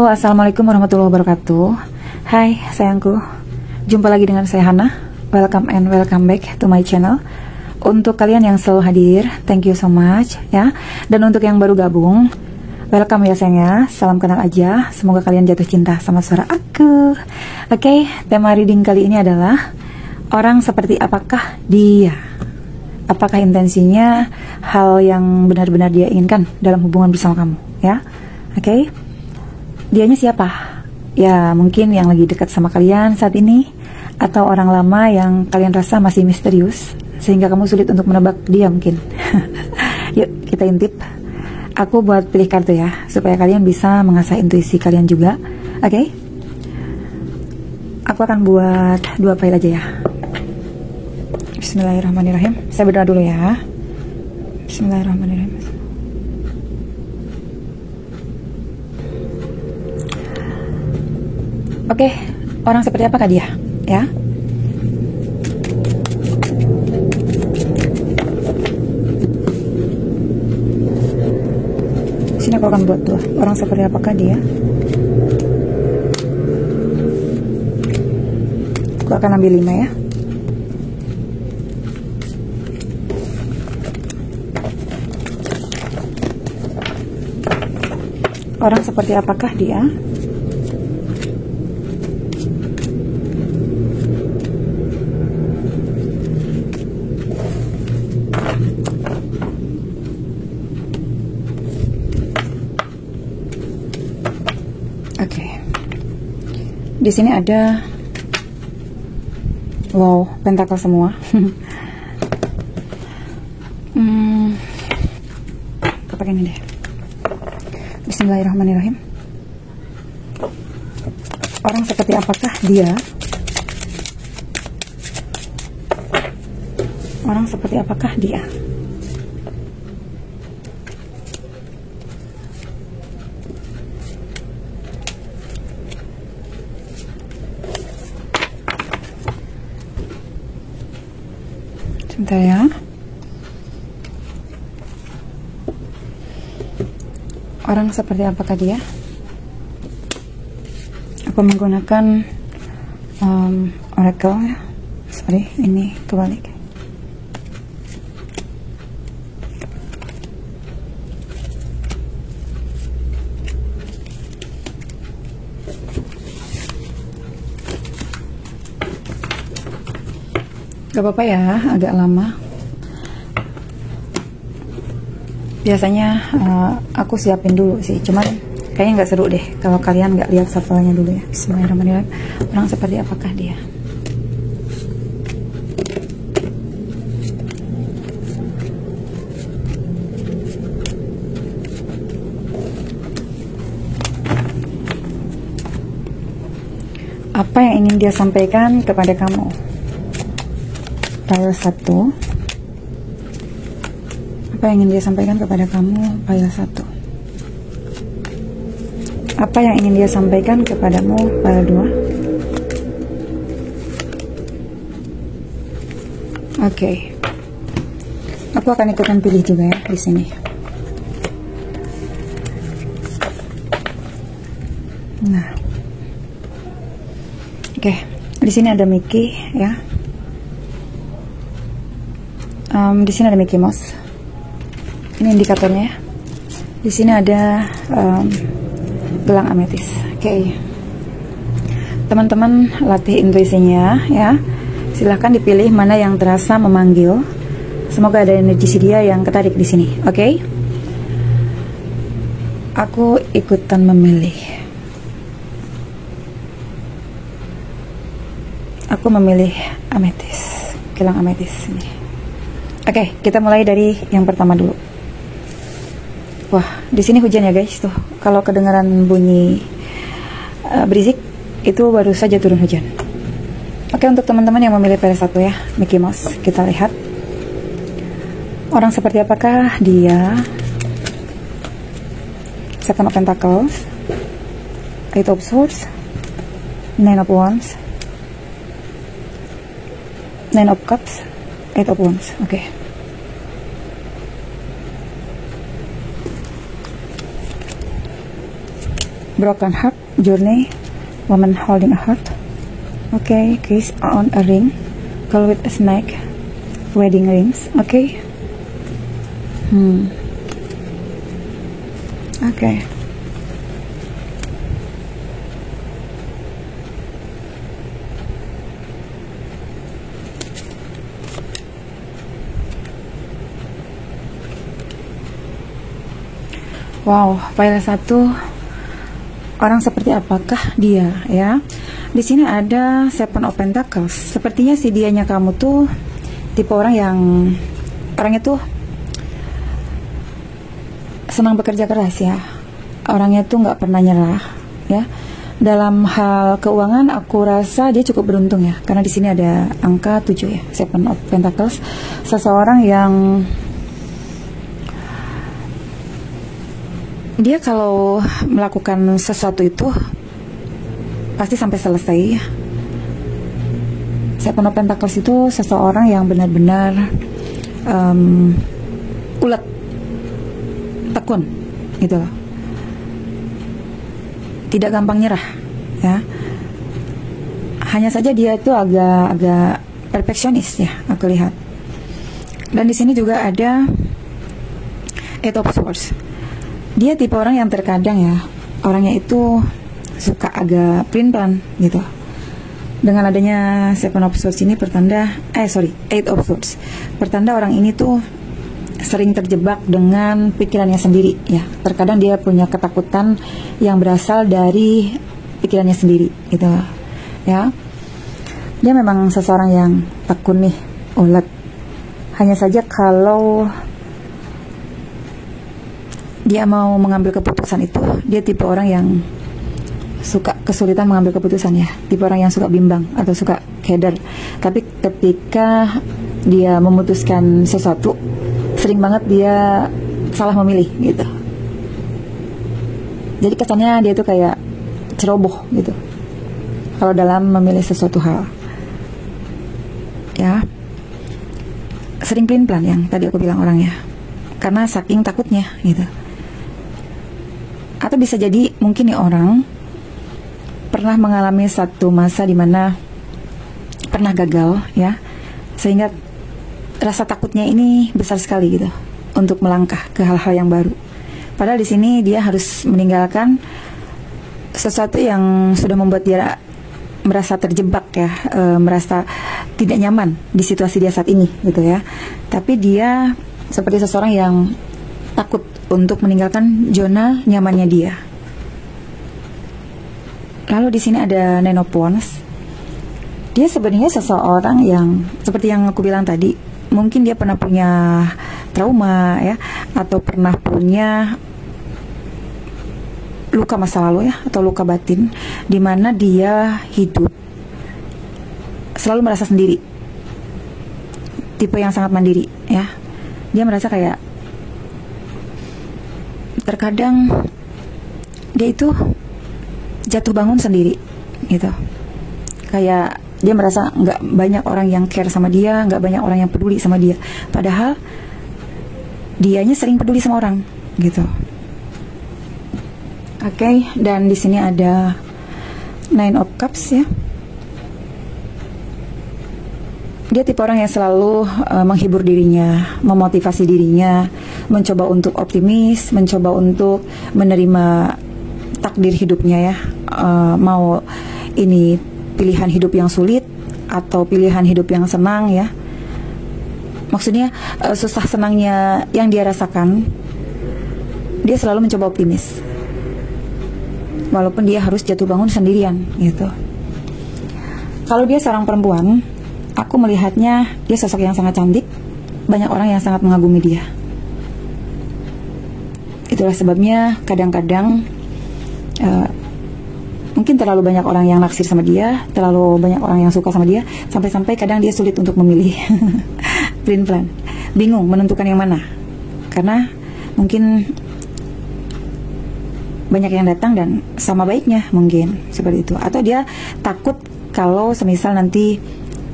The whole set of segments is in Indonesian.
Halo, assalamualaikum warahmatullahi wabarakatuh. Hai sayangku, jumpa lagi dengan saya Hana. Welcome and welcome back to my channel. Untuk kalian yang selalu hadir, thank you so much ya. Dan untuk yang baru gabung, welcome ya sayang ya. Salam kenal aja. Semoga kalian jatuh cinta sama suara aku. Oke, tema reading kali ini adalah orang seperti apakah dia? Apakah intensinya hal yang benar-benar dia inginkan dalam hubungan bersama kamu ya? Oke. Dianya siapa? Ya mungkin yang lagi dekat sama kalian saat ini, atau orang lama yang kalian rasa masih misterius sehingga kamu sulit untuk menebak dia mungkin. Yuk kita intip. Aku buat pilih kartu ya, supaya kalian bisa mengasah intuisi kalian juga. Oke? Aku akan buat 2 file aja ya. Bismillahirrahmanirrahim. Saya berdoa dulu ya. Bismillahirrahmanirrahim. Oke, orang seperti apakah dia? Ya. Sini aku akan buat 2. Orang seperti apakah dia? Aku akan ambil 5 ya. Orang seperti apakah dia? Oke. Di sini ada pentakel semua. Aku pakai ini deh. Bismillahirrahmanirrahim. Orang seperti apakah dia? Orang seperti apakah dia? Sebentar ya. Orang seperti apakah dia? Aku menggunakan oracle ya. Sorry, ini kebalik. Gak apa-apa ya, agak lama. Biasanya aku siapin dulu sih, cuman kayaknya nggak seru deh kalau kalian nggak lihat shuffle-nya dulu ya. Bismillahirrahmanirrahim. Orang seperti apakah dia? Apa yang ingin dia sampaikan kepada kamu? Pile 1. Apa yang ingin dia sampaikan kepada kamu? Pile 1. Apa yang ingin dia sampaikan kepadamu? Pile 2. Oke. Aku akan ikutan pilih juga ya di sini. Nah. Oke, di sini ada Mickey ya. Di sini ada Mickey Mouse. Ini indikatornya ya. Di sini ada gelang ametis. Oke. Teman-teman latih intuisinya ya. Silahkan dipilih mana yang terasa memanggil. Semoga ada energi dia yang ketarik di sini. Oke. Aku ikutan memilih. Aku memilih ametis. Gelang ametis ini. Oke, kita mulai dari yang pertama dulu. Wah, di sini hujan ya guys tuh. Kalau kedengaran bunyi berisik, itu baru saja turun hujan. Oke, untuk teman-teman yang memilih pile 1 ya, Mickey Mouse, kita lihat. Orang seperti apakah dia? Seven of Pentacles, Eight of Swords, Nine of Wands, Nine of Cups, Eight of Wands. Oke. Broken Heart, journey, woman holding a heart. Okay, kiss on a ring, girl with a snake, wedding rings. Okay. Okay. Wow, file 1, orang seperti apakah dia ya? Di sini ada Seven of Pentacles. Sepertinya si dianya kamu tuh tipe orang yang orangnya tuh senang bekerja keras ya. Orangnya tuh nggak pernah nyerah ya. Dalam hal keuangan aku rasa dia cukup beruntung ya, karena di sini ada angka 7 ya, Seven of Pentacles. Seseorang yang dia kalau melakukan sesuatu itu pasti sampai selesai. Seven of Pentacles itu seseorang yang benar-benar ulet, tekun gitu loh, tidak gampang nyerah ya. Hanya saja dia itu agak perfeksionis ya, aku lihat. Dan di sini juga ada Eight of Swords. Dia tipe orang yang terkadang ya, orangnya itu suka agak pelin-pelan gitu. Dengan adanya Seven of Swords ini Eight of Swords, pertanda orang ini tuh sering terjebak dengan pikirannya sendiri ya. Terkadang dia punya ketakutan yang berasal dari pikirannya sendiri gitu ya. Dia memang seseorang yang tekun nih, ulet. Hanya saja kalau dia mau mengambil keputusan itu, dia tipe orang yang suka kesulitan mengambil keputusan ya, tipe orang yang suka bimbang atau suka keder. Tapi ketika dia memutuskan sesuatu, sering banget dia salah memilih gitu. Jadi kesannya dia tuh kayak ceroboh gitu kalau dalam memilih sesuatu hal ya. Sering pelin-pelan yang tadi aku bilang orangnya, karena saking takutnya gitu. Atau bisa jadi mungkin nih orang pernah mengalami satu masa dimana pernah gagal ya, sehingga rasa takutnya ini besar sekali gitu untuk melangkah ke hal-hal yang baru. Padahal di sini dia harus meninggalkan sesuatu yang sudah membuat dia merasa terjebak ya, merasa tidak nyaman di situasi dia saat ini gitu ya. Tapi dia seperti seseorang yang takut untuk meninggalkan zona nyamannya dia. Lalu di sini ada Nine of Wands. Dia sebenarnya seseorang yang seperti yang aku bilang tadi, mungkin dia pernah punya trauma ya, atau pernah punya luka masa lalu ya, atau luka batin, di mana dia hidup selalu merasa sendiri. Tipe yang sangat mandiri ya. Dia merasa kayak terkadang dia itu jatuh bangun sendiri gitu. Kayak dia merasa nggak banyak orang yang care sama dia, nggak banyak orang yang peduli sama dia. Padahal dianya sering peduli sama orang gitu. Oke, dan di sini ada Nine of Cups ya. Dia tipe orang yang selalu menghibur dirinya, memotivasi dirinya, mencoba untuk optimis, mencoba untuk menerima takdir hidupnya ya. Mau ini pilihan hidup yang sulit atau pilihan hidup yang senang ya. Maksudnya susah senangnya yang dia rasakan, dia selalu mencoba optimis, walaupun dia harus jatuh bangun sendirian gitu. Kalau dia seorang perempuan, aku melihatnya dia sosok yang sangat cantik. Banyak orang yang sangat mengagumi dia. Itulah sebabnya kadang-kadang mungkin terlalu banyak orang yang naksir sama dia, terlalu banyak orang yang suka sama dia, sampai-sampai kadang dia sulit untuk memilih. Pelin-pelan, bingung menentukan yang mana, karena mungkin banyak yang datang dan sama baiknya, mungkin seperti itu. Atau dia takut kalau semisal nanti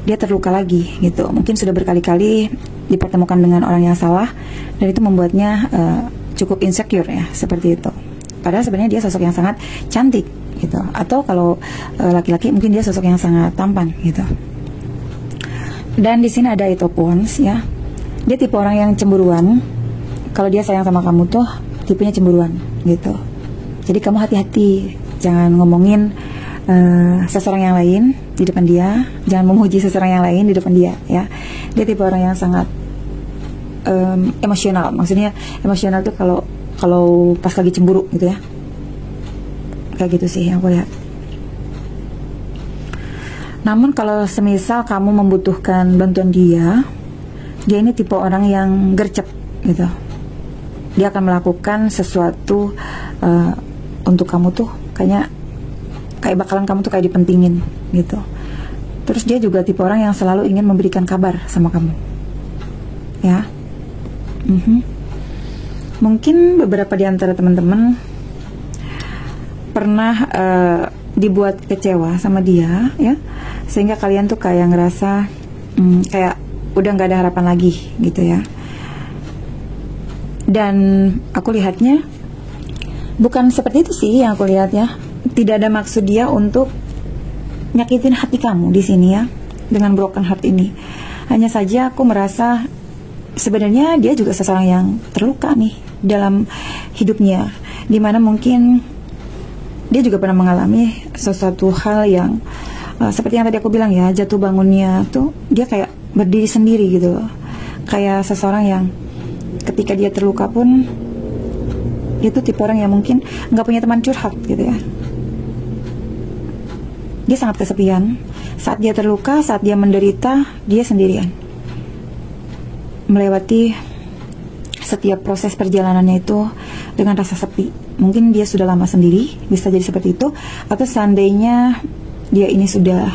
dia terluka lagi gitu. Mungkin sudah berkali-kali dipertemukan dengan orang yang salah, dan itu membuatnya cukup insecure ya, seperti itu. Padahal sebenarnya dia sosok yang sangat cantik gitu. Atau kalau laki-laki mungkin dia sosok yang sangat tampan gitu. Dan di sini ada Eight of Wands ya. Dia tipe orang yang cemburuan. Kalau dia sayang sama kamu tuh tipenya cemburuan gitu. Jadi kamu hati-hati, jangan ngomongin seseorang yang lain di depan dia, jangan memuji seseorang yang lain di depan dia ya. Dia tipe orang yang sangat emosional. Maksudnya emosional tuh kalau pas lagi cemburu gitu ya. Kayak gitu sih yang aku lihat. Namun kalau semisal kamu membutuhkan bantuan dia ini tipe orang yang gercep gitu. Dia akan melakukan sesuatu untuk kamu tuh kayak bakalan kamu tuh kayak dipentingin gitu. Terus dia juga tipe orang yang selalu ingin memberikan kabar sama kamu ya. Mungkin beberapa di antara teman-teman pernah dibuat kecewa sama dia ya, sehingga kalian tuh kayak ngerasa kayak udah nggak ada harapan lagi gitu ya. Dan aku lihatnya bukan seperti itu sih yang aku lihat ya. Tidak ada maksud dia untuk nyakitin hati kamu di sini ya, dengan broken heart ini. Hanya saja aku merasa sebenarnya dia juga seseorang yang terluka nih dalam hidupnya, dimana mungkin dia juga pernah mengalami sesuatu hal yang seperti yang tadi aku bilang ya, jatuh bangunnya tuh dia kayak berdiri sendiri gitu loh. Kayak seseorang yang ketika dia terluka pun dia tuh tipe orang yang mungkin nggak punya teman curhat gitu ya. Dia sangat kesepian. Saat dia terluka, saat dia menderita, dia sendirian. Melewati setiap proses perjalanannya itu dengan rasa sepi. Mungkin dia sudah lama sendiri, bisa jadi seperti itu. Atau seandainya dia ini sudah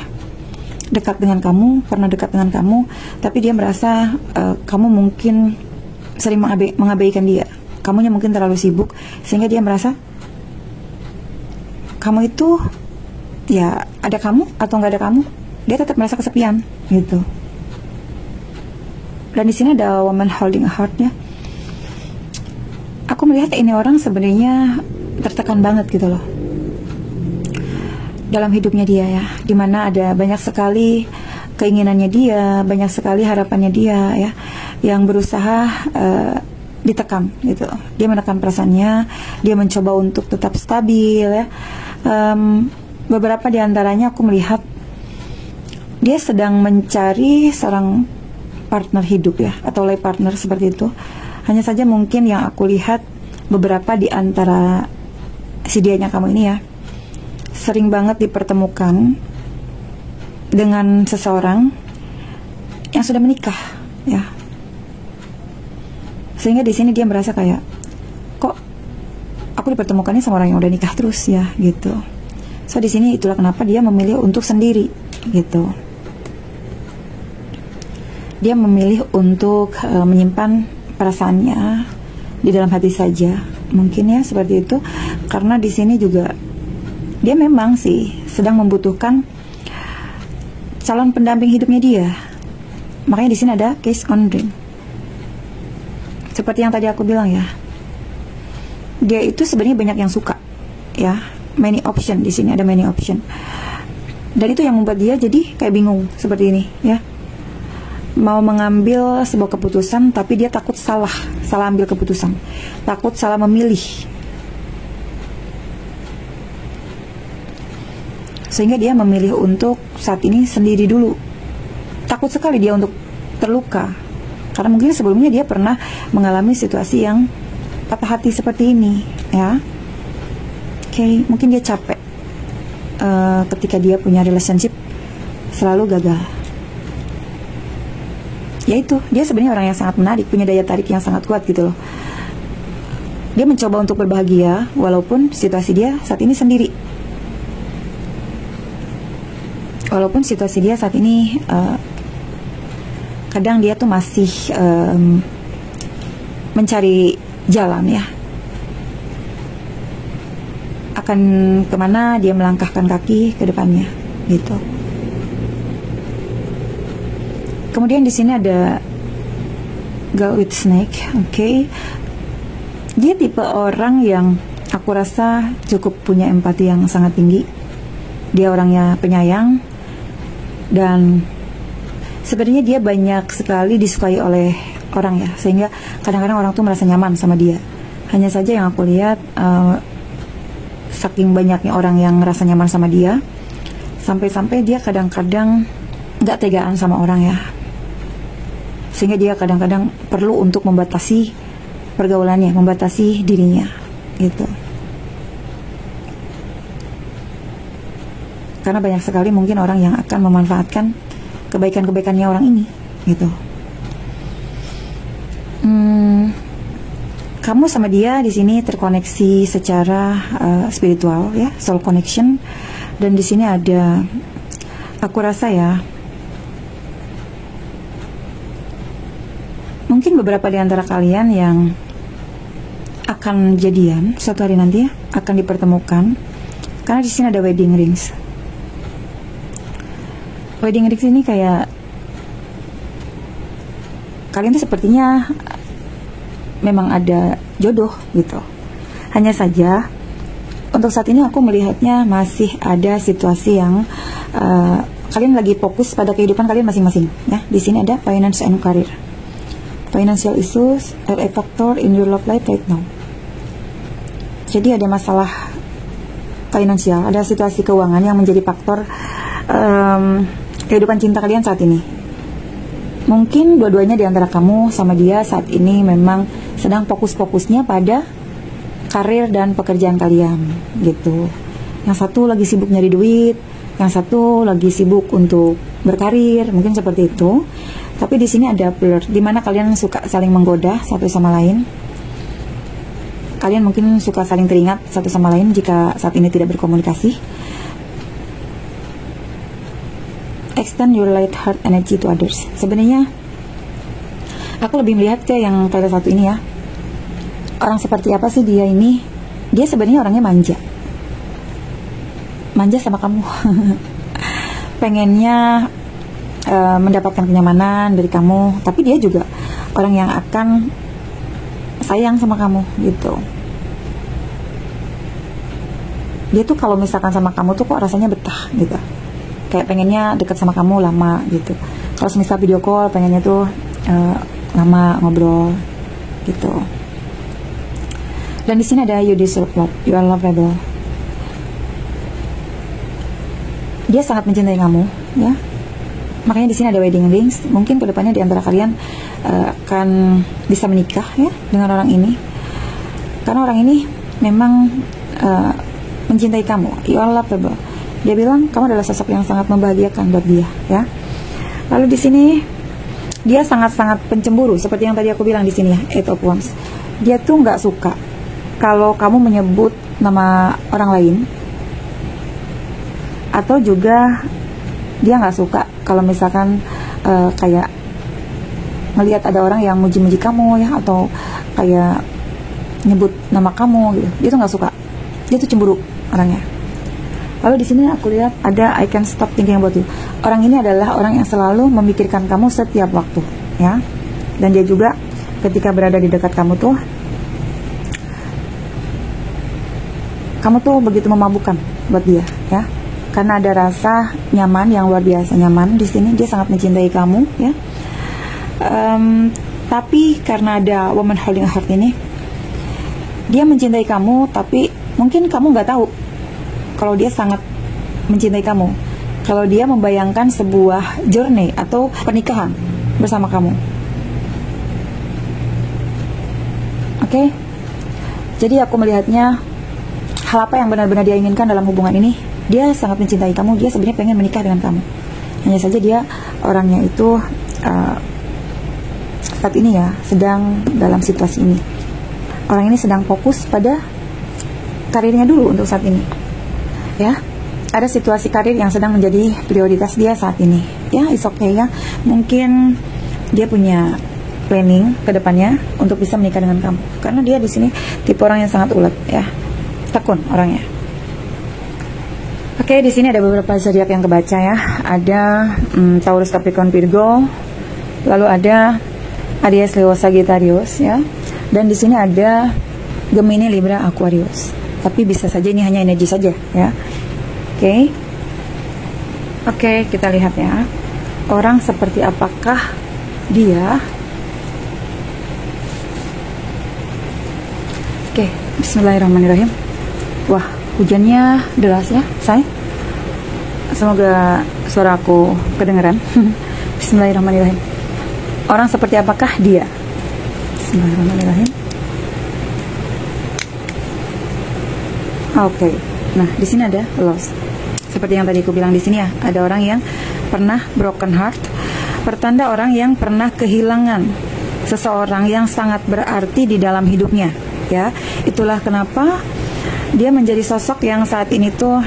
dekat dengan kamu, pernah dekat dengan kamu, tapi dia merasa kamu mungkin sering mengabaikan dia. Kamunya mungkin terlalu sibuk, sehingga dia merasa kamu itu ya ada kamu atau nggak ada kamu, dia tetap merasa kesepian gitu. Dan di sini ada woman holding a heart ya. Aku melihat ini orang sebenarnya tertekan banget gitu loh dalam hidupnya dia ya, dimana ada banyak sekali keinginannya dia, banyak sekali harapannya dia ya, yang berusaha ditekan gitu. Dia menekan perasaannya, dia mencoba untuk tetap stabil ya. Beberapa di antaranya aku melihat dia sedang mencari seorang partner hidup ya, atau life partner seperti itu. Hanya saja mungkin yang aku lihat beberapa di antara si dianya kamu ini ya, sering banget dipertemukan dengan seseorang yang sudah menikah ya. Sehingga di sini dia merasa kayak, kok aku dipertemukannya sama orang yang udah nikah terus ya gitu. So di sini itulah kenapa dia memilih untuk sendiri gitu. Dia memilih untuk menyimpan perasaannya di dalam hati saja, mungkin ya seperti itu. Karena di sini juga dia memang sih sedang membutuhkan calon pendamping hidupnya dia. Makanya di sini ada case on ring. Seperti yang tadi aku bilang ya, dia itu sebenarnya banyak yang suka ya. Many option, di sini ada many option. Dan itu yang membuat dia jadi kayak bingung seperti ini ya. Mau mengambil sebuah keputusan tapi dia takut salah ambil keputusan. Takut salah memilih. Sehingga dia memilih untuk saat ini sendiri dulu. Takut sekali dia untuk terluka. Karena mungkin sebelumnya dia pernah mengalami situasi yang patah hati seperti ini ya. Mungkin dia capek ketika dia punya relationship selalu gagal. Yaitu dia sebenarnya orang yang sangat menarik, punya daya tarik yang sangat kuat gitu loh. Dia mencoba untuk berbahagia walaupun situasi dia saat ini sendiri. Walaupun situasi dia saat ini kadang dia tuh masih mencari jalan ya, akan kemana dia melangkahkan kaki ke depannya gitu. Kemudian di sini ada girl with snake. Dia tipe orang yang aku rasa cukup punya empati yang sangat tinggi. Dia orangnya penyayang, dan sebenarnya dia banyak sekali disukai oleh orang ya, sehingga kadang-kadang orang tuh merasa nyaman sama dia. Hanya saja yang aku lihat, saking banyaknya orang yang ngerasa nyaman sama dia, sampai-sampai dia kadang-kadang gak tegaan sama orang ya, sehingga dia kadang-kadang perlu untuk membatasi pergaulannya, membatasi dirinya gitu. Karena banyak sekali mungkin orang yang akan memanfaatkan kebaikan-kebaikannya orang ini gitu. Kamu sama dia di sini terkoneksi secara spiritual ya, soul connection. Dan di sini ada, aku rasa ya, mungkin beberapa di antara kalian yang akan jadian suatu hari nanti ya, akan dipertemukan. Karena di sini ada wedding rings. Wedding rings ini kayak kalian tuh sepertinya memang ada jodoh gitu. Hanya saja untuk saat ini aku melihatnya masih ada situasi yang kalian lagi fokus pada kehidupan kalian masing-masing ya. Di sini ada finance and career. Financial issues are a factor in your love life right now. Jadi ada masalah finansial, ada situasi keuangan yang menjadi faktor kehidupan cinta kalian saat ini. Mungkin dua-duanya di antara kamu sama dia saat ini memang sedang fokus-fokusnya pada karir dan pekerjaan kalian gitu. Yang satu lagi sibuk nyari duit, yang satu lagi sibuk untuk berkarir, mungkin seperti itu. Tapi di sini ada flirt, di mana kalian suka saling menggoda satu sama lain. Kalian mungkin suka saling teringat satu sama lain jika saat ini tidak berkomunikasi. Extend your light heart energy to others. Sebenarnya aku lebih melihat ke yang pada satu ini ya. Orang seperti apa sih dia ini? Dia sebenarnya orangnya manja. Manja sama kamu. Pengennya mendapatkan kenyamanan dari kamu, tapi dia juga orang yang akan sayang sama kamu gitu. Dia tuh kalau misalkan sama kamu tuh kok rasanya betah gitu. Kayak pengennya dekat sama kamu lama gitu. Kalau misal video call pengennya tuh lama ngobrol gitu. Dan di sini ada you deserve love, you are lovable. Dia sangat mencintai kamu ya. Makanya di sini ada wedding rings. Mungkin kedepannya di antara kalian akan bisa menikah ya dengan orang ini. Karena orang ini memang mencintai kamu, you are lovable. Dia bilang kamu adalah sosok yang sangat membahagiakan buat dia ya. Lalu di sini dia sangat-sangat pencemburu seperti yang tadi aku bilang di sini ya, Eight of Wands. Dia tuh nggak suka kalau kamu menyebut nama orang lain, atau juga dia nggak suka kalau misalkan kayak ngelihat ada orang yang muji-muji kamu ya, atau kayak nyebut nama kamu gitu. Dia tuh nggak suka. Dia tuh cemburu orangnya. Lalu di sini aku lihat ada I can stop thinking about you. Orang ini adalah orang yang selalu memikirkan kamu setiap waktu, ya. Dan dia juga ketika berada di dekat kamu tuh begitu memabukkan buat dia, ya. Karena ada rasa nyaman yang luar biasa nyaman di sini. Dia sangat mencintai kamu, ya. Tapi karena ada woman holding a heart ini, dia mencintai kamu, tapi mungkin kamu nggak tahu kalau dia sangat mencintai kamu. Kalau dia membayangkan sebuah journey atau pernikahan bersama kamu. Oke? Jadi aku melihatnya hal apa yang benar-benar dia inginkan dalam hubungan ini. Dia sangat mencintai kamu. Dia sebenarnya pengen menikah dengan kamu. Hanya saja dia orangnya itu saat ini ya sedang dalam situasi ini. Orang ini sedang fokus pada karirnya dulu untuk saat ini. Ya, ada situasi karir yang sedang menjadi prioritas dia saat ini. Ya, it's okay ya. Mungkin dia punya planning ke depannya untuk bisa menikah dengan kamu. Karena dia di sini tipe orang yang sangat ulet ya. Tekun orangnya. Oke, di sini ada beberapa zodiak yang kebaca ya. Ada Taurus, Capricorn, Virgo. Lalu ada Aries, Leo, Sagittarius ya. Dan di sini ada Gemini, Libra, Aquarius. tapi bisa saja ini hanya energi saja ya. Oke, kita lihat ya. Orang seperti apakah dia? Oke, bismillahirrahmanirrahim. Wah, hujannya deras ya, say. Semoga suara aku kedengeran. Bismillahirrahmanirrahim. Orang seperti apakah dia? Bismillahirrahmanirrahim. Oke. Nah, di sini ada lost. Seperti yang tadi aku bilang di sini ya, ada orang yang pernah broken heart, pertanda orang yang pernah kehilangan seseorang yang sangat berarti di dalam hidupnya, ya. Itulah kenapa dia menjadi sosok yang saat ini tuh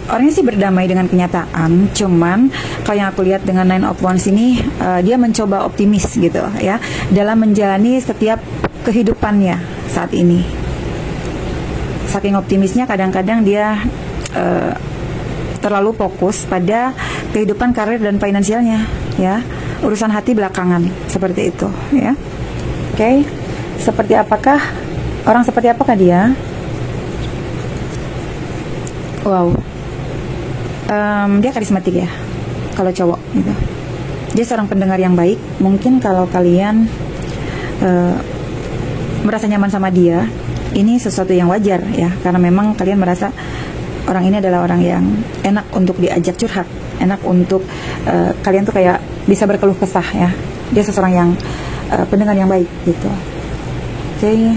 orangnya sih berdamai dengan kenyataan. Cuman kalau yang aku lihat dengan Nine of Wands ini, dia mencoba optimis gitu ya dalam menjalani setiap kehidupannya saat ini. Saking optimisnya kadang-kadang dia terlalu fokus pada kehidupan karir dan finansialnya ya. Urusan hati belakangan, seperti itu ya. Oke. Orang seperti apakah dia? Wow, dia karismatik ya, kalau cowok gitu. Dia seorang pendengar yang baik. Mungkin kalau kalian merasa nyaman sama dia, ini sesuatu yang wajar ya, karena memang kalian merasa orang ini adalah orang yang enak untuk diajak curhat, enak untuk kalian tuh kayak bisa berkeluh kesah ya. Dia seseorang yang pendengar yang baik gitu. Oke.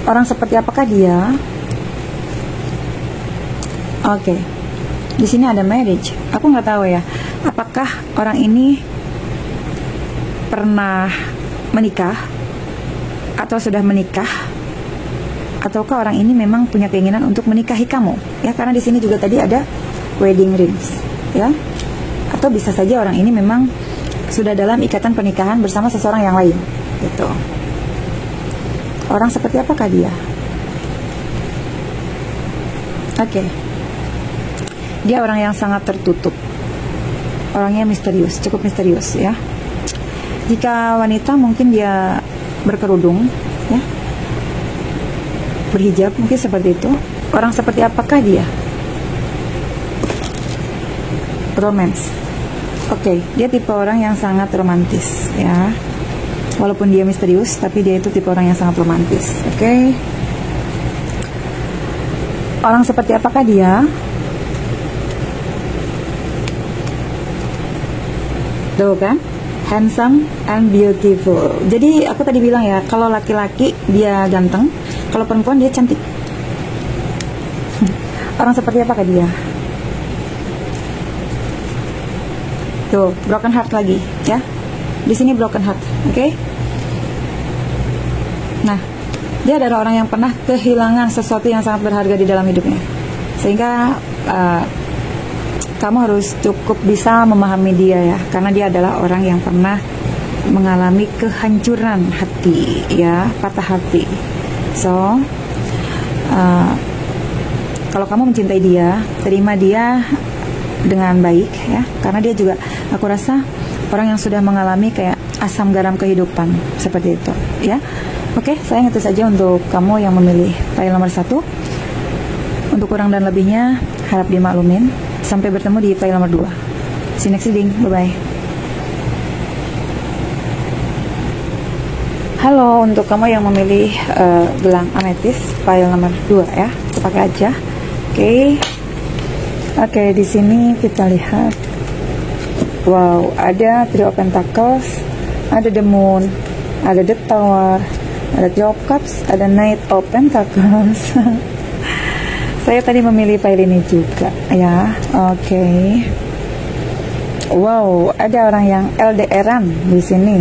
Orang seperti apakah dia? Oke. Di sini ada marriage. Aku nggak tahu ya, apakah orang ini pernah menikah atau sudah menikah, ataukah orang ini memang punya keinginan untuk menikahi kamu ya, karena di sini juga tadi ada wedding rings ya. Atau bisa saja orang ini memang sudah dalam ikatan pernikahan bersama seseorang yang lain gitu. Orang seperti apakah dia? Oke. Dia orang yang sangat tertutup, orangnya misterius, cukup misterius ya. Jika wanita mungkin dia berkerudung ya, berhijab, mungkin seperti itu. Orang seperti apakah dia? Romance. Oke, dia tipe orang yang sangat romantis ya. Walaupun dia misterius, tapi dia itu tipe orang yang sangat romantis. Oke. Orang seperti apakah dia? Tuh kan, handsome and beautiful. Jadi aku tadi bilang ya, kalau laki-laki dia ganteng, kalau perempuan dia cantik. Orang seperti apakah dia? Tuh, broken heart lagi ya. Di sini broken heart, oke? Nah, dia adalah orang yang pernah kehilangan sesuatu yang sangat berharga di dalam hidupnya, sehingga kamu harus cukup bisa memahami dia ya, karena dia adalah orang yang pernah mengalami kehancuran hati ya, patah hati. So, kalau kamu mencintai dia, terima dia dengan baik ya, karena dia juga, aku rasa orang yang sudah mengalami kayak asam garam kehidupan seperti itu ya. Oke, sayang itu saja untuk kamu yang memilih file nomor 1. Untuk kurang dan lebihnya harap dimaklumin. Sampai bertemu di file nomor 2. See you next reading. Bye-bye. Halo, untuk kamu yang memilih gelang ametis file nomor 2 ya. Kita pakai aja. Oke, di sini kita lihat. Wow, ada Three of Pentacles, ada the Moon, ada the Tower, ada Three of Cups, ada Knight of Pentacles. Saya tadi memilih file ini juga ya. Oke. Wow, ada orang yang LDR-an di sini.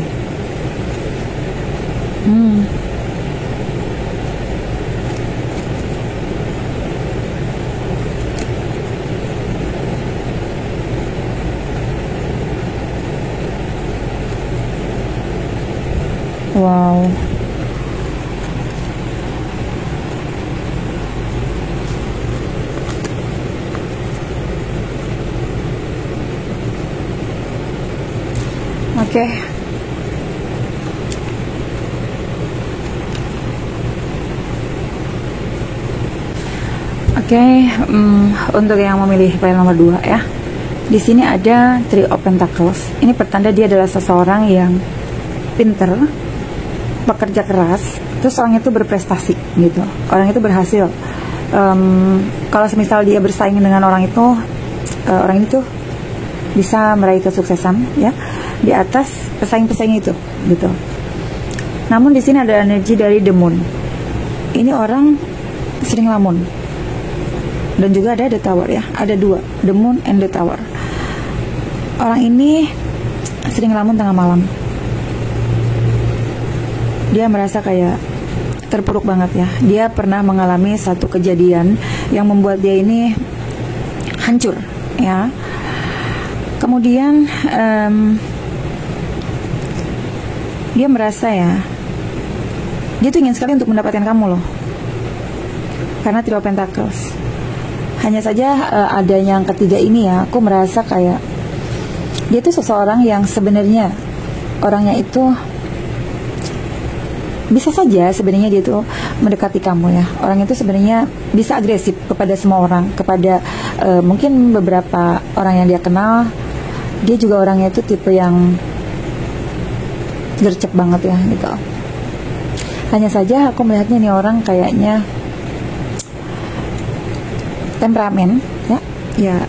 Wow. Oke. Oke, untuk yang memilih file nomor 2 ya. Di sini ada Three of Pentacles. Ini pertanda dia adalah seseorang yang pinter, bekerja keras, terus orang itu berprestasi gitu. Orang itu berhasil. Kalau semisal dia bersaing dengan orang itu, orang itu bisa meraih kesuksesan ya di atas pesaing-pesaing itu gitu. Namun di sini ada energi dari The Moon. Ini orang sering lamun. Dan juga ada The Tower ya. Ada dua, The Moon and The Tower. Orang ini sering lamun tengah malam. Dia merasa kayak terpuruk banget ya. Dia pernah mengalami satu kejadian yang membuat dia ini hancur ya. Kemudian dia merasa ya, dia tuh ingin sekali untuk mendapatkan kamu loh. Karena Three of Pentacles. Hanya saja ada yang ketiga ini ya, aku merasa kayak dia tuh seseorang yang sebenarnya orangnya itu bisa saja sebenarnya dia tuh mendekati kamu ya. Orang itu sebenarnya bisa agresif kepada semua orang, kepada mungkin beberapa orang yang dia kenal. Dia juga orangnya itu tipe yang gercep banget ya gitu. Hanya saja aku melihatnya nih orang kayaknya temperamen ya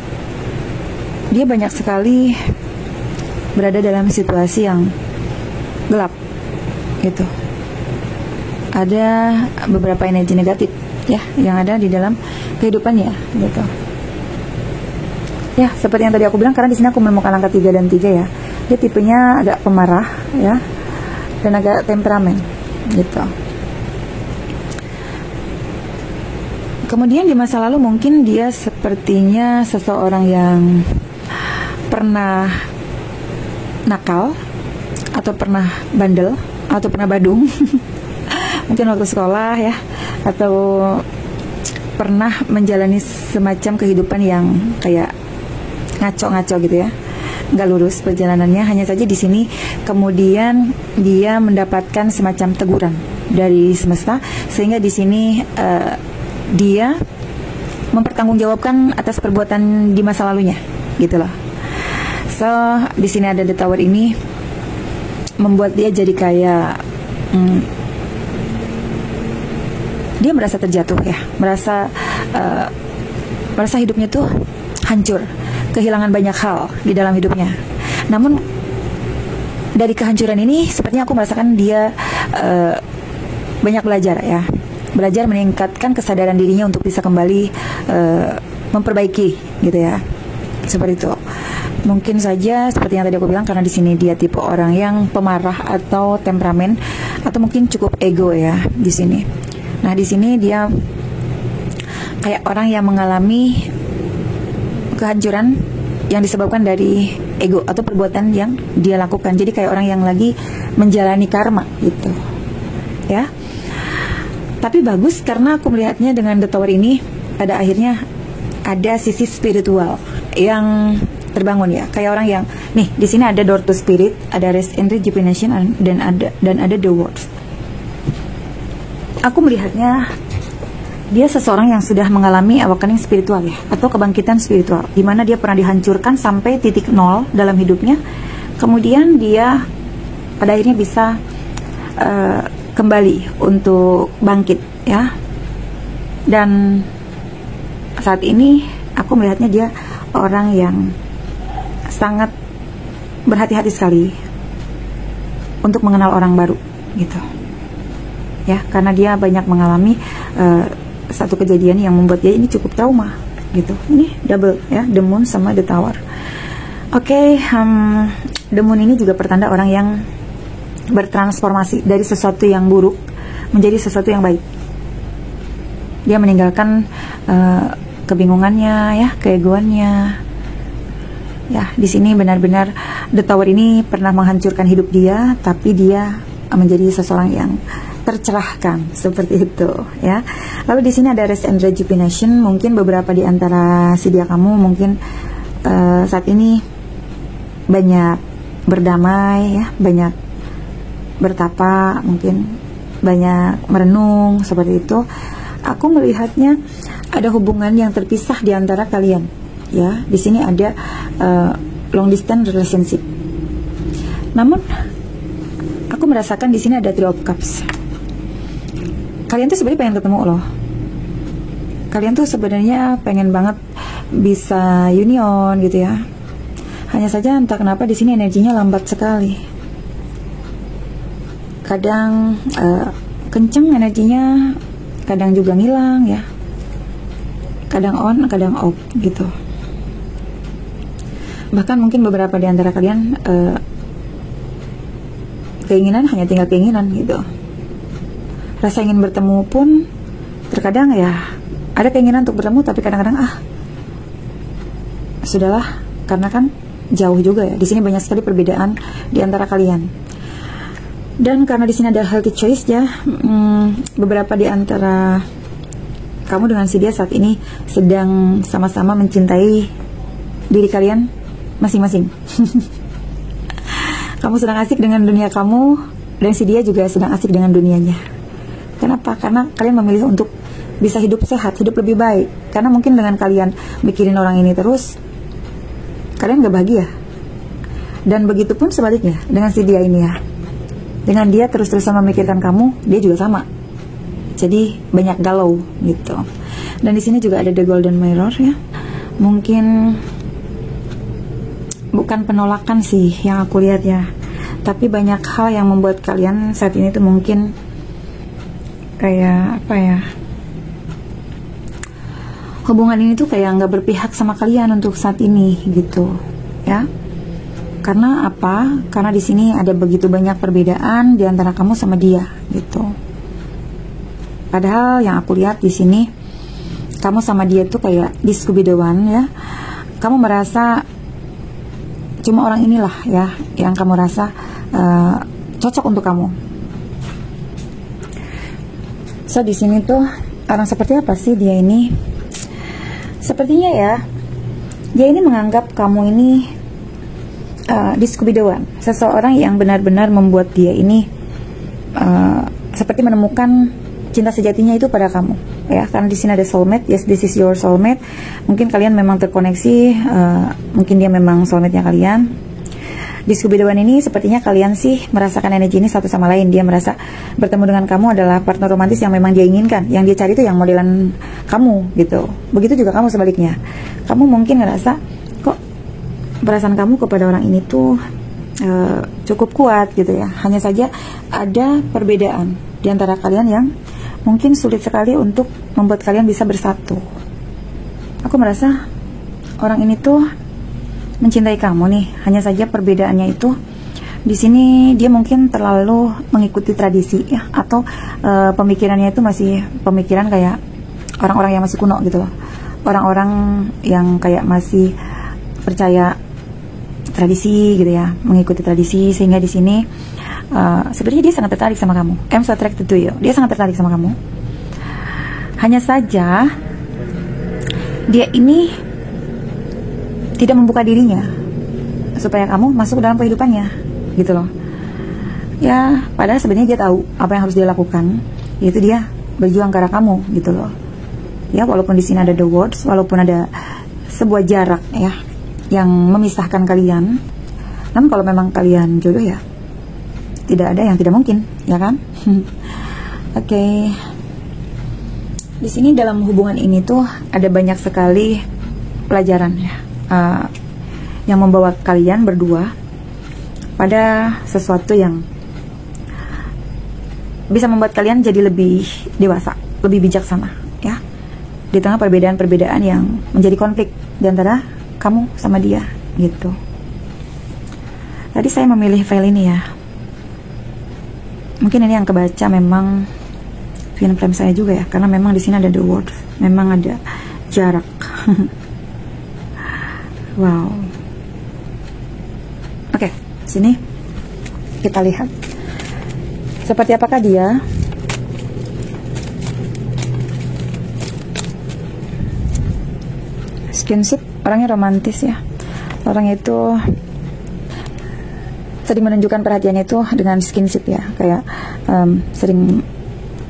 dia banyak sekali berada dalam situasi yang gelap gitu. Ada beberapa energi negatif ya yang ada di dalam kehidupannya gitu ya, seperti yang tadi aku bilang. Karena di sini aku menemukan angka 3 dan 3 ya. Dia tipenya agak pemarah ya dan agak temperamen gitu. Kemudian di masa lalu mungkin dia sepertinya seseorang yang pernah nakal atau pernah bandel atau pernah badung mungkin waktu sekolah ya, atau pernah menjalani semacam kehidupan yang kayak ngaco-ngaco gitu ya, nggak lurus perjalanannya. Hanya saja di sini kemudian dia mendapatkan semacam teguran dari semesta, sehingga di sini dia mempertanggungjawabkan atas perbuatan di masa lalunya, gitu loh. So di sini ada The Tower ini membuat dia jadi kayak dia merasa terjatuh ya, merasa hidupnya tuh hancur, kehilangan banyak hal di dalam hidupnya. Namun dari kehancuran ini sepertinya aku merasakan dia banyak belajar ya. Belajar meningkatkan kesadaran dirinya untuk bisa kembali memperbaiki gitu ya, seperti itu. Mungkin saja seperti yang tadi aku bilang, karena di sini dia tipe orang yang pemarah atau temperamen, atau mungkin cukup ego ya di sini. Nah di sini dia kayak orang yang mengalami kehancuran yang disebabkan dari ego atau perbuatan yang dia lakukan. Jadi kayak orang yang lagi menjalani karma gitu ya. Tapi bagus karena aku melihatnya dengan The Tower ini pada akhirnya ada sisi spiritual yang terbangun ya. Kayak orang yang nih di sini ada Door to Spirit, ada Rest and Rejuvenation, dan ada The Words. Aku melihatnya dia seseorang yang sudah mengalami awakening spiritual ya, atau kebangkitan spiritual, di mana dia pernah dihancurkan sampai titik nol dalam hidupnya. Kemudian dia pada akhirnya bisa kembali untuk bangkit ya. Dan saat ini aku melihatnya dia orang yang sangat berhati-hati sekali untuk mengenal orang baru gitu ya, karena dia banyak mengalami satu kejadian yang membuat dia ini cukup trauma gitu. Ini double ya, The Moon sama The Tower. Oke, The Moon ini juga pertanda orang yang bertransformasi dari sesuatu yang buruk menjadi sesuatu yang baik. Dia meninggalkan kebingungannya ya, keegoannya ya. Di sini benar-benar The Tower ini pernah menghancurkan hidup dia, tapi dia menjadi seseorang yang tercerahkan seperti itu ya. Lalu di sini ada Rest and Rejuvenation. Mungkin beberapa di antara dia kamu mungkin saat ini banyak berdamai ya, banyak bertapa, mungkin banyak merenung seperti itu. Aku melihatnya ada hubungan yang terpisah di antara kalian, ya. Di sini ada long distance relationship. Namun aku merasakan di sini ada Three of Cups. Kalian tuh sebenarnya pengen ketemu loh. Kalian tuh sebenarnya pengen banget bisa union gitu ya. Hanya saja entah kenapa di sini energinya lambat sekali. Kadang kenceng energinya, kadang juga ngilang ya. Kadang on, kadang off gitu. Bahkan mungkin beberapa di antara kalian keinginan hanya tinggal keinginan gitu. Rasa ingin bertemu pun terkadang ya ada keinginan untuk bertemu, tapi kadang-kadang sudahlah, karena kan jauh juga ya. Di sini banyak sekali perbedaan di antara kalian. Dan karena di sini ada healthy choice ya, beberapa di antara kamu dengan si dia saat ini sedang sama-sama mencintai diri kalian masing-masing. Kamu sedang asik dengan dunia kamu, dan si dia juga sedang asik dengan dunianya. Kenapa? Karena kalian memilih untuk bisa hidup sehat, hidup lebih baik. Karena mungkin dengan kalian mikirin orang ini terus, kalian gak bahagia. Dan begitu pun sebaliknya dengan si dia ini ya. Dengan dia terus-terusan memikirkan kamu, dia juga sama. Jadi banyak galau gitu. Dan di sini juga ada the golden mirror ya. Mungkin bukan penolakan sih yang aku lihat ya, tapi banyak hal yang membuat kalian saat ini tuh mungkin kayak apa ya, hubungan ini tuh kayak nggak berpihak sama kalian untuk saat ini gitu ya. Karena apa? Karena di sini ada begitu banyak perbedaan di antara kamu sama dia gitu. Padahal yang aku lihat di sini, kamu sama dia tuh kayak di Scooby-Dooan ya. Kamu merasa cuma orang inilah ya yang kamu rasa cocok untuk kamu. So di sini tuh orang seperti apa sih dia ini? Sepertinya ya, dia ini menganggap kamu ini di Scooby-Dooan, seseorang yang benar-benar membuat dia ini seperti menemukan cinta sejatinya itu pada kamu ya. Karena di sini ada soulmate. Yes, this is your soulmate. Mungkin kalian memang terkoneksi, mungkin dia memang soulmate-nya kalian. Di Scooby-Dooan ini sepertinya kalian sih merasakan energi ini satu sama lain. Dia merasa bertemu dengan kamu adalah partner romantis yang memang dia inginkan. Yang dia cari itu yang modelan kamu gitu. Begitu juga kamu sebaliknya. Kamu mungkin ngerasa kok perasaan kamu kepada orang ini tuh cukup kuat gitu ya. Hanya saja ada perbedaan di antara kalian yang mungkin sulit sekali untuk membuat kalian bisa bersatu. Aku merasa orang ini tuh mencintai kamu nih, hanya saja perbedaannya itu di sini dia mungkin terlalu mengikuti tradisi ya, atau pemikirannya itu masih pemikiran kayak orang-orang yang masih kuno gitu loh. Orang-orang yang kayak masih percaya tradisi gitu ya, mengikuti tradisi, sehingga di sini sebenarnya dia sangat tertarik sama kamu. I'm so attracted to you. Dia sangat tertarik sama kamu. Hanya saja dia ini tidak membuka dirinya supaya kamu masuk dalam kehidupannya gitu loh. Ya, padahal sebenarnya dia tahu apa yang harus dia lakukan, yaitu dia berjuang ke arah kamu gitu loh. Ya, walaupun di sini ada the words, walaupun ada sebuah jarak ya yang memisahkan kalian. Namun kalau memang kalian jodoh ya, tidak ada yang tidak mungkin, ya kan? Oke. Di sini dalam hubungan ini tuh ada banyak sekali pelajaran ya, yang membawa kalian berdua pada sesuatu yang bisa membuat kalian jadi lebih dewasa, lebih bijaksana ya, di tengah perbedaan-perbedaan yang menjadi konflik di antara kamu sama dia gitu. Tadi saya memilih file ini ya, mungkin ini yang kebaca memang twin flame saya juga ya, karena memang di sini ada the word, memang ada jarak. Wow. Oke, sini kita lihat seperti apakah dia. Skinship, orangnya romantis ya. Orang itu sering menunjukkan perhatiannya itu dengan skinship ya, kayak sering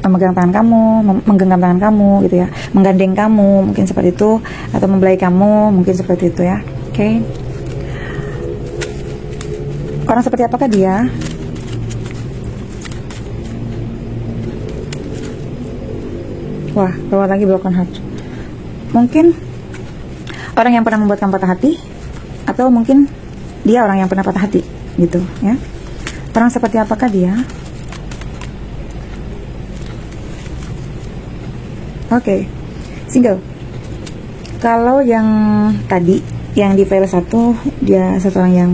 memegang tangan kamu, menggenggam tangan kamu gitu ya, menggandeng kamu mungkin seperti itu, atau membelai kamu mungkin seperti itu ya. Oke. Orang seperti apakah dia? Wah, keluar lagi broken heart. Mungkin orang yang pernah membuat kamu patah hati, atau mungkin dia orang yang pernah patah hati gitu ya. Orang seperti apakah dia? Oke, single. Kalau yang tadi, yang di file 1, dia seseorang yang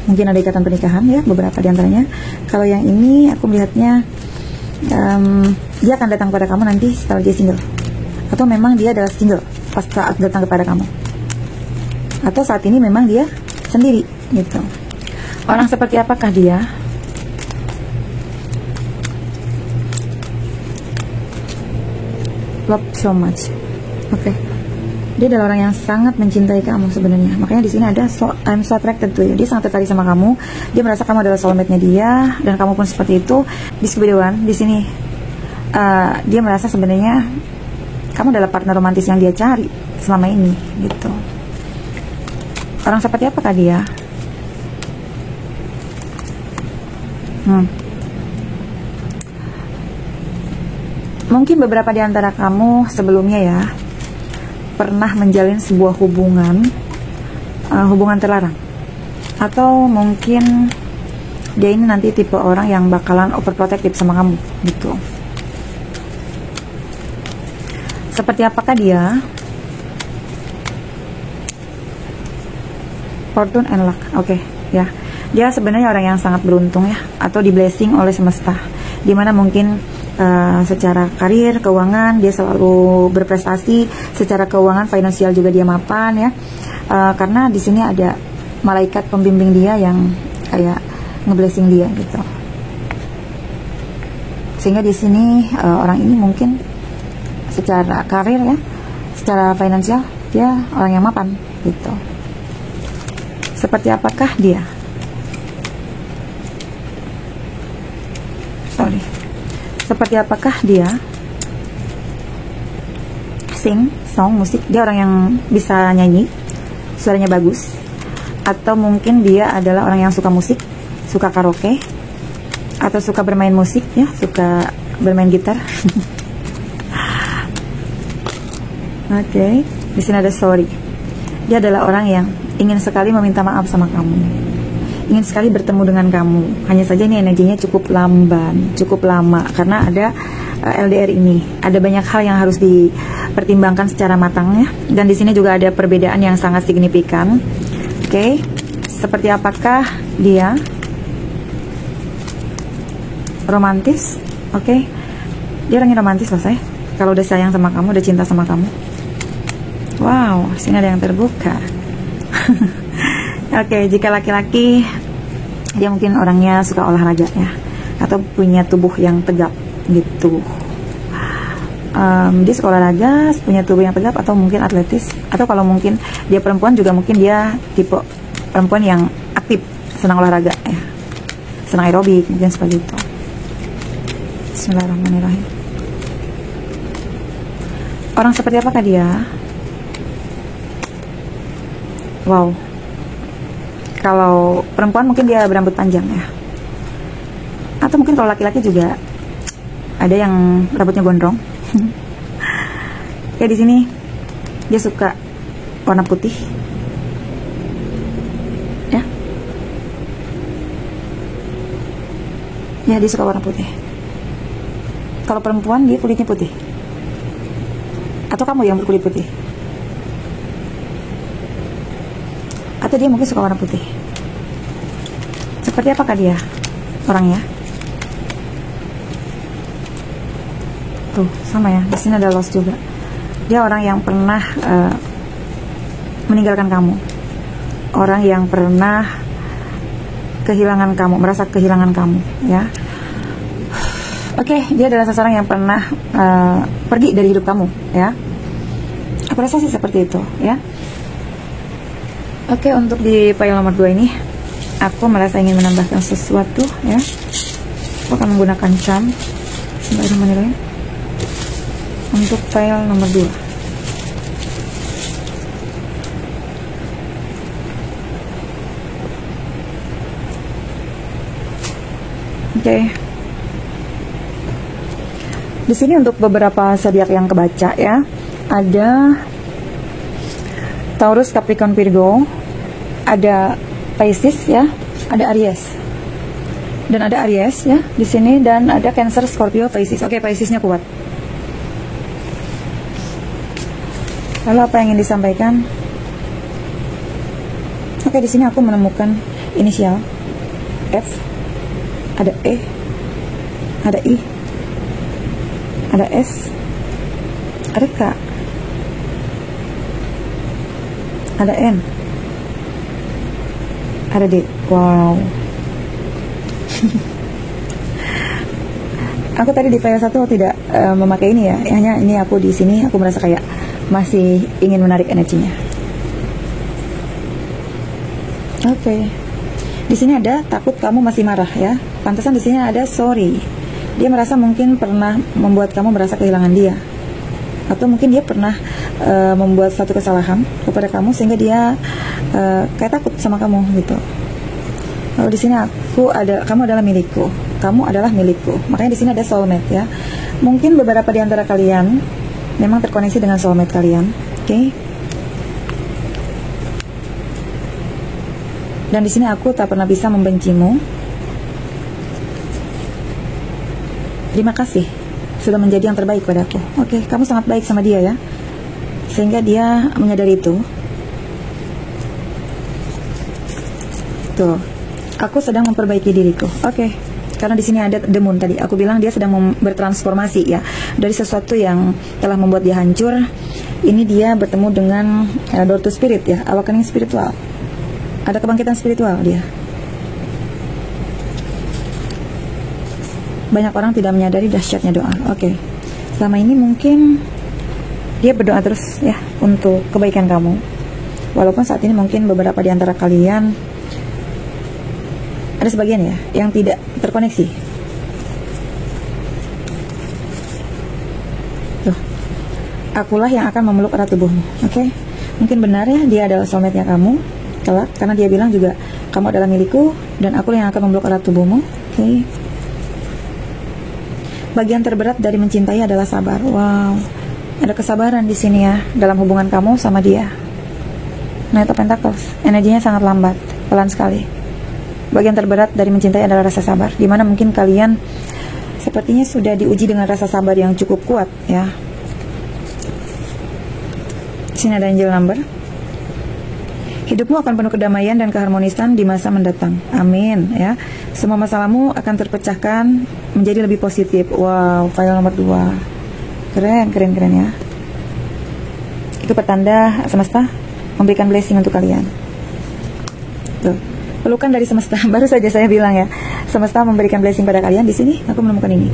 mungkin ada ikatan pernikahan ya, beberapa diantaranya. Kalau yang ini aku melihatnya dia akan datang kepada kamu nanti setelah dia single, atau memang dia adalah single pas saat datang kepada kamu, atau saat ini memang dia sendiri gitu. Orang seperti apakah dia? Love so much. Oke. Dia adalah orang yang sangat mencintai kamu sebenarnya. Makanya di sini ada I'm so attracted to you. Dia sangat tertarik sama kamu. Dia merasa kamu adalah soulmate-nya dia, dan kamu pun seperti itu. Di Scooby-Doo di sini dia merasa sebenarnya kamu adalah partner romantis yang dia cari selama ini gitu. Orang seperti apakah dia? Mungkin beberapa di antara kamu sebelumnya ya pernah menjalin sebuah hubungan terlarang, atau mungkin dia ini nanti tipe orang yang bakalan overprotective sama kamu gitu. Seperti apakah dia? Fortune and luck. Oke, ya. Dia sebenarnya orang yang sangat beruntung ya, atau di blessing oleh semesta, dimana mungkin secara karir, keuangan dia selalu berprestasi, secara keuangan finansial juga dia mapan ya, karena di sini ada malaikat pembimbing dia yang kayak ngeblessing dia gitu. Sehingga di sini orang ini mungkin secara karir ya, secara finansial dia orang yang mapan gitu. Seperti apakah dia? Seperti apakah dia? Song, musik. Dia orang yang bisa nyanyi, suaranya bagus. Atau mungkin dia adalah orang yang suka musik, suka karaoke, atau suka bermain musik ya, suka bermain gitar. Oke, di sini ada sorry. Dia adalah orang yang ingin sekali meminta maaf sama kamu, ingin sekali bertemu dengan kamu. Hanya saja ini energinya cukup lamban, cukup lama, karena ada LDR ini. Ada banyak hal yang harus dipertimbangkan secara matang ya. Dan di sini juga ada perbedaan yang sangat signifikan. Oke, seperti apakah dia? Romantis. Oke, dia orangnya romantis loh saya. Kalau udah sayang sama kamu, udah cinta sama kamu. Wow, sini ada yang terbuka. Oke, jika laki-laki, dia mungkin orangnya suka olahraga ya, atau punya tubuh yang tegap gitu. Dia suka olahraga, punya tubuh yang tegap, atau mungkin atletis. Atau kalau mungkin dia perempuan juga mungkin dia tipe perempuan yang aktif, senang olahraga ya, senang aerobik, mungkin seperti itu. Bismillahirrahmanirrahim. Orang seperti apakah dia? Wow. Kalau perempuan mungkin dia berambut panjang ya, atau mungkin kalau laki-laki juga ada yang rambutnya gondrong. Ya, di sini dia suka warna putih ya. Ya, dia suka warna putih. Kalau perempuan dia kulitnya putih, atau kamu yang berkulit putih, atau dia mungkin suka warna putih. Seperti apakah dia orangnya? Tuh, sama ya. Di sini ada loss juga. Dia orang yang pernah meninggalkan kamu. Orang yang pernah kehilangan kamu, merasa kehilangan kamu ya. Oke, dia adalah seseorang yang pernah pergi dari hidup kamu ya. Aku rasa sih seperti itu ya. Oke, untuk di file nomor 2 ini aku merasa ingin menambahkan sesuatu ya. Aku akan menggunakan charm. Bismillahirrahmanirrahim. Untuk file nomor 2. Oke. Di sini untuk beberapa zodiak yang kebaca ya, ada Taurus, Capricorn, Virgo, ada Pisces ya, ada Aries. Dan ada Aries ya di sini, dan ada Cancer, Scorpio, Pisces. Oke, Piscesnya kuat. Lalu apa yang ingin disampaikan? Oke, di sini aku menemukan inisial F, ada E, ada I, ada S, ada K, ada N, ada D. Wow. Aku tadi di file 1 tidak memakai ini ya. Hanya ini aku di sini aku merasa kayak masih ingin menarik energinya. Oke. Di sini ada takut kamu masih marah ya. Pantesan di sini ada sorry. Dia merasa mungkin pernah membuat kamu merasa kehilangan dia. Atau mungkin dia pernah membuat satu kesalahan kepada kamu sehingga dia kayak takut sama kamu gitu. Lalu di sini kamu adalah milikku. Kamu adalah milikku. Makanya di sini ada soulmate ya. Mungkin beberapa di antara kalian memang terkoneksi dengan soulmate kalian. Oke. Dan di sini aku tak pernah bisa membencimu. Terima kasih sudah menjadi yang terbaik padaku. Oke, kamu sangat baik sama dia ya. Sehingga dia menyadari itu. Tuh. Aku sedang memperbaiki diriku. Oke. Karena di sini ada the moon tadi. Aku bilang dia sedang bertransformasi ya. Dari sesuatu yang telah membuat dia hancur, ini dia bertemu dengan door to spirit ya, awakening spiritual. Ada kebangkitan spiritual dia. Banyak orang tidak menyadari dahsyatnya doa. Oke. Selama ini mungkin dia berdoa terus ya untuk kebaikan kamu. Walaupun saat ini mungkin beberapa di antara kalian ada sebagian ya yang tidak terkoneksi. Tuh. Akulah yang akan memeluk erat tubuhmu. Oke. Mungkin benar ya dia adalah soulmate-nya kamu kelak, karena dia bilang juga kamu adalah milikku dan aku yang akan memeluk erat tubuhmu. Oke. Bagian terberat dari mencintai adalah sabar. Wow. Ada kesabaran di sini ya dalam hubungan kamu sama dia. Knight of Pentacles. Energinya sangat lambat, pelan sekali. Bagian terberat dari mencintai adalah rasa sabar, dimana mungkin kalian sepertinya sudah diuji dengan rasa sabar yang cukup kuat ya. Sini ada angel number. Hidupmu akan penuh kedamaian dan keharmonisan di masa mendatang. Amin ya. Semua masalahmu akan terpecahkan menjadi lebih positif. Wow, file nomor 2. Keren ya. Itu pertanda semesta memberikan blessing untuk kalian. Tuh. Pelukan dari semesta. Baru saja saya bilang ya, semesta memberikan blessing pada kalian. Di sini aku menemukan ini.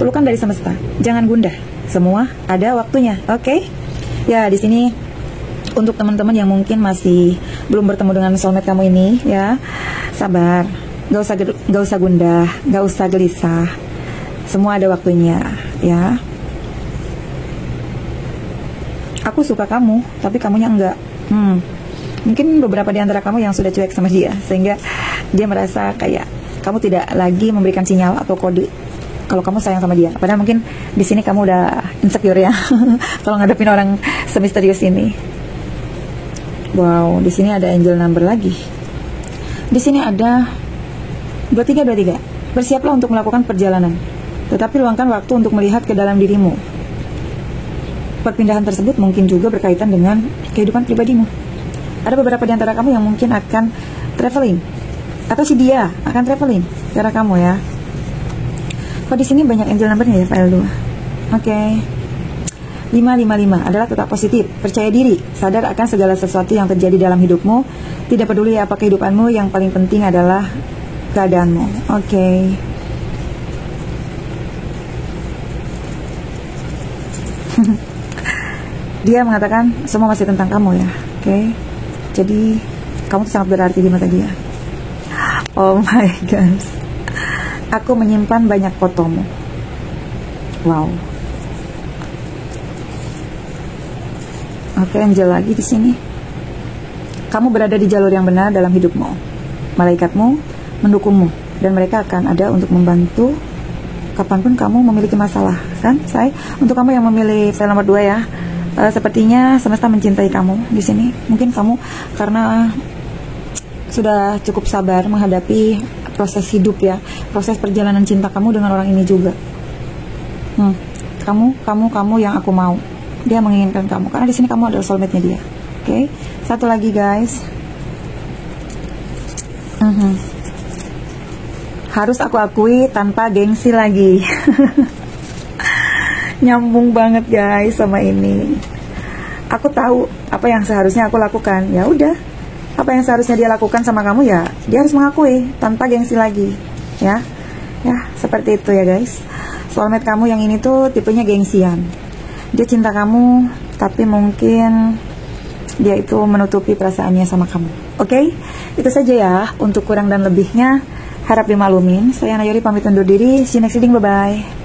Pelukan dari semesta. Jangan gundah. Semua ada waktunya. Oke? Ya, di sini untuk teman-teman yang mungkin masih belum bertemu dengan soulmate kamu ini ya, sabar. Gak usah gundah, gak usah gelisah. Semua ada waktunya, ya. Aku suka kamu, tapi kamunya enggak. Mungkin beberapa di antara kamu yang sudah cuek sama dia, sehingga dia merasa kayak kamu tidak lagi memberikan sinyal atau kode kalau kamu sayang sama dia. Padahal mungkin di sini kamu udah insecure ya, kalau ngadepin orang semisterius ini. Wow, di sini ada angel number lagi. Di sini ada 2323. Bersiaplah untuk melakukan perjalanan, tetapi luangkan waktu untuk melihat ke dalam dirimu. Perpindahan tersebut mungkin juga berkaitan dengan kehidupan pribadimu. Ada beberapa di antara kamu yang mungkin akan traveling, atau si dia akan traveling karena kamu ya. Kok di sini banyak angel numbernya ya, file 2. Oke. 555 adalah tetap positif, percaya diri, sadar akan segala sesuatu yang terjadi dalam hidupmu. Tidak peduli apa kehidupanmu, yang paling penting adalah keadaanmu. Oke. Dia mengatakan semua masih tentang kamu ya. Oke. Jadi kamu sangat berarti di mata dia. Oh my gosh. Aku menyimpan banyak fotomu. Wow. Oke, angel lagi di sini. Kamu berada di jalur yang benar dalam hidupmu. Malaikatmu mendukungmu dan mereka akan ada untuk membantu kapanpun kamu memiliki masalah, kan, say? Untuk kamu yang memilih file nomor 2 ya. Sepertinya semesta mencintai kamu di sini. Mungkin kamu karena sudah cukup sabar menghadapi proses hidup ya, proses perjalanan cinta kamu dengan orang ini juga. Kamu yang aku mau. Dia menginginkan kamu karena di sini kamu adalah soulmate-nya dia. Oke, satu lagi guys. Harus aku akui tanpa gengsi lagi. Nyambung banget guys sama ini. Aku tahu apa yang seharusnya aku lakukan. Ya udah, apa yang seharusnya dia lakukan sama kamu ya dia harus mengakui tanpa gengsi lagi. Ya seperti itu ya guys. Soulmate kamu yang ini tuh tipenya gengsian. Dia cinta kamu, tapi mungkin dia itu menutupi perasaannya sama kamu. Oke? Itu saja ya. Untuk kurang dan lebihnya, harap dimaklumin. Saya Nayori pamit undur diri. See you next reading. Bye-bye.